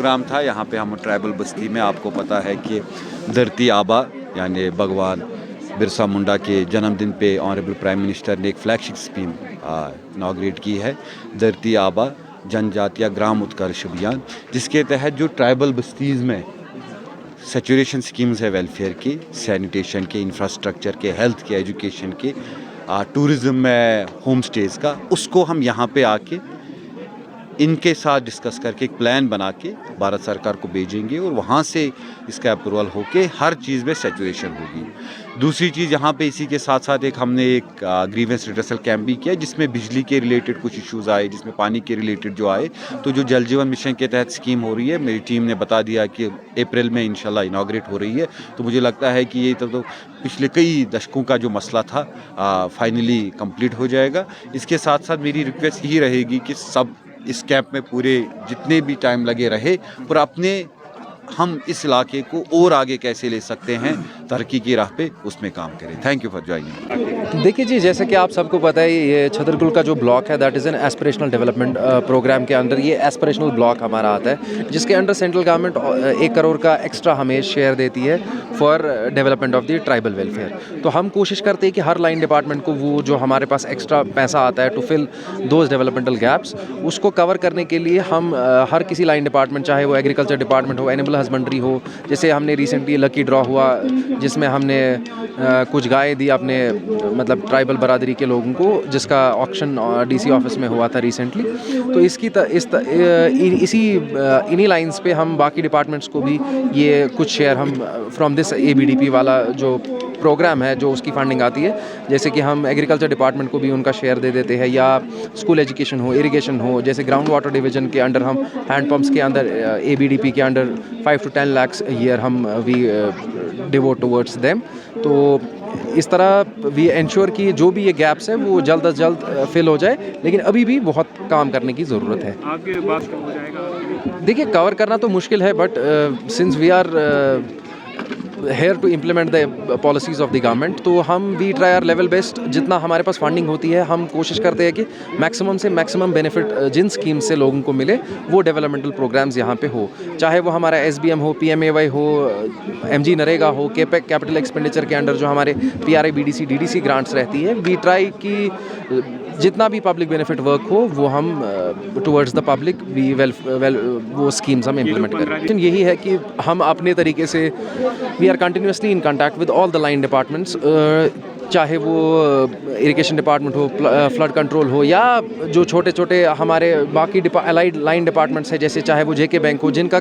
Programme था यहाँ पे हम ट्राइबल बस्ती में। आपको पता है कि धरती आबा यानी भगवान बिरसा मुंडा के जन्मदिन पे ऑनरेबल प्राइम मिनिस्टर ने एक फ्लैगशिप स्कीम इनॉग्रेट की है, धरती आबा जनजातीय ग्राम उत्कर्ष अभियान, जिसके तहत जो ट्राइबल बस्तीज़ में सेचुरेशन स्कीम्स है वेलफेयर की, सैनिटेशन के, इंफ्रास्ट्रक्चर के, हेल्थ के, एजुकेशन के, टूरिज़्म में होम स्टेज़ का, उसको हम यहाँ पे आके इनके साथ डिस्कस करके एक प्लान बना के भारत सरकार को भेजेंगे और वहाँ से इसका अप्रूवल होके हर चीज़ में सेचुरेशन होगी। दूसरी चीज़ यहाँ पे इसी के साथ साथ एक हमने एक ग्रीवेंस रिड्रेसल कैंप भी किया, जिसमें बिजली के रिलेटेड कुछ इश्यूज़ आए, जिसमें पानी के रिलेटेड जो आए, तो जो जल जीवन मिशन के तहत स्कीम हो रही है, मेरी टीम ने बता दिया कि अप्रैल में इंशाल्लाह इनॉग्रेट हो रही है। तो मुझे लगता है कि ये तो पिछले कई दशकों का जो मसला था फाइनली कंप्लीट हो जाएगा। इसके साथ साथ मेरी रिक्वेस्ट यही रहेगी कि सब इस कैंप में पूरे जितने भी टाइम लगे रहे, पर अपने हम इस इलाके को और आगे कैसे ले सकते हैं तरक्की की राह पे, उसमें काम करें। Thank you for joining. देखिए जी, जैसे कि आप सबको पता है, ये छतरपुर का जो ब्लॉक है that is an aspirational development program के अंडर ये एस्पिरेशनल ब्लॉक हमारा आता है, जिसके अंडर सेंट्रल गवर्नमेंट 1 करोड़ का एक्स्ट्रा हमें शेयर देती है for development of the tribal welfare. तो हम कोशिश करते हैं कि हर लाइन डिपार्टमेंट को वो जो हमारे पास एक्स्ट्रा पैसा आता है to fill those developmental gaps, उसको कवर करने के लिए हम हर किसी लाइन डिपार्टमेंट, चाहे वो एग्रीकल्चर डिपार्टमेंट हो, एनिमल हस्बेंड्री हो, जैसे हमने रिसेंटली लकी ड्रॉ हुआ जिसमें हमने कुछ गाय दी अपने मतलब ट्राइबल बरादरी के लोगों को, जिसका ऑक्शन डीसी ऑफिस में हुआ था रिसेंटली। तो इन्हीं लाइंस पे हम बाकी डिपार्टमेंट्स को भी ये कुछ शेयर हम फ्रॉम दिस एबीडीपी वाला जो प्रोग्राम है जो उसकी फंडिंग आती है, जैसे कि हम एग्रीकल्चर डिपार्टमेंट को भी उनका शेयर दे देते हैं, या स्कूल एजुकेशन हो, इरिगेशन हो, जैसे ग्राउंड वाटर डिवीजन के अंडर हम हैंड पंप्स के अंदर एबीडीपी के अंडर 5 to 10 lakhs ईयर हम वी डिवोट टुवर्ड्स देम। तो इस तरह वी इंश्योर कि जो भी ये गैप्स है वो जल्द अज जल्द फिल हो जाए, लेकिन अभी भी बहुत काम करने की ज़रूरत है। आपके पास कब हो जाएगा? देखिए, कवर करना तो मुश्किल है, but since we are here to implement the policies of the government, तो हम we try our level best, जितना हमारे पास फंडिंग होती है हम कोशिश करते हैं कि मैक्सिमम से मैक्सिमम बेनिफिट जिन स्कीम से लोगों को मिले वो डेवलपमेंटल प्रोग्राम्स यहाँ पे हो, चाहे वो हमारा SBM हो, PMAY हो, MG नरेगा हो, केपेक कैपिटल एक्सपेंडिचर के अंडर जो हमारे PRI BDC DDC ग्रांट्स रहती है, वी ट्राई कि जितना भी पब्लिक बेनिफिट वर्क हो वो हम टुवर्ड्स द पब्लिक वी वो स्कीम्स हम इम्प्लीमेंट करें। यही है कि हम अपने तरीके से we are continuously in contact with all the line departments, चाहे वो इरिगेशन डिपार्टमेंट हो, फ्लड कंट्रोल हो, या जो छोटे छोटे हमारे बाकी अलाइड लाइन डिपार्टमेंट्स है, जैसे चाहे वो JK बैंक हो, जिनका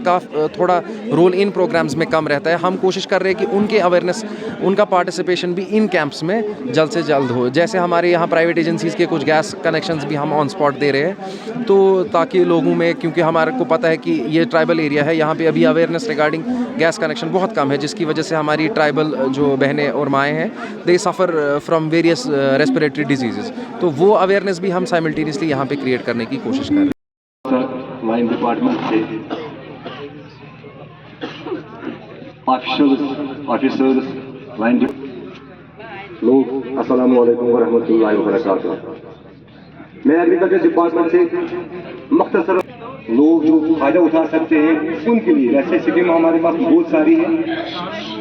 थोड़ा रोल इन प्रोग्राम्स में कम रहता है। हम कोशिश कर रहे हैं कि उनके अवेयरनेस, उनका पार्टिसिपेशन भी इन कैंप्स में जल्द से जल्द हो। जैसे हमारे यहाँ प्राइवेट एजेंसीज़ के कुछ गैस कनेक्शंस भी हम ऑन स्पॉट दे रहे हैं, तो ताकि लोगों में, क्योंकि हमारे को पता है कि ये ट्राइबल एरिया है, यहाँ पे अभी अवेयरनेस रिगार्डिंग गैस कनेक्शन बहुत कम है, जिसकी वजह से हमारी ट्राइबल जो बहनें और माएँ हैं they suffer from various respiratory diseases, तो वो अवेयरनेस भी हम साइमल्टेनियसली यहाँ पे क्रिएट करने की कोशिश कर रहे हैं। लाइन डिपार्टमेंट से ऑफिसर्स लाइन लोग, अस्सलाम वालेकुम व रहमतुल्लाहि व बरकातहू। मैं एग्रीकल्चर डिपार्टमेंट से मुख्तसर लोग जो फायदा उठा सकते हैं उनके लिए ऐसे स्कीम हमारे पास बहुत सारी है,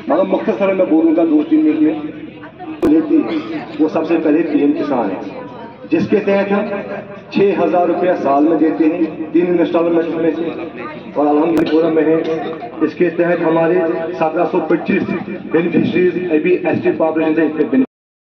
मगर मुख्तसर मैं बोलूँगा 2-3 मिनट में लेती है। वो सबसे पहले PM किसान है, जिसके तहत हम 6,000 रुपया साल में देते हैं 3 इंस्टॉलमेंट में से, और अल्हम्दुलिल्लाह में है। इसके तहत हमारे 1725 बेनिफिशरीज अभी ST पॉपुलेशन से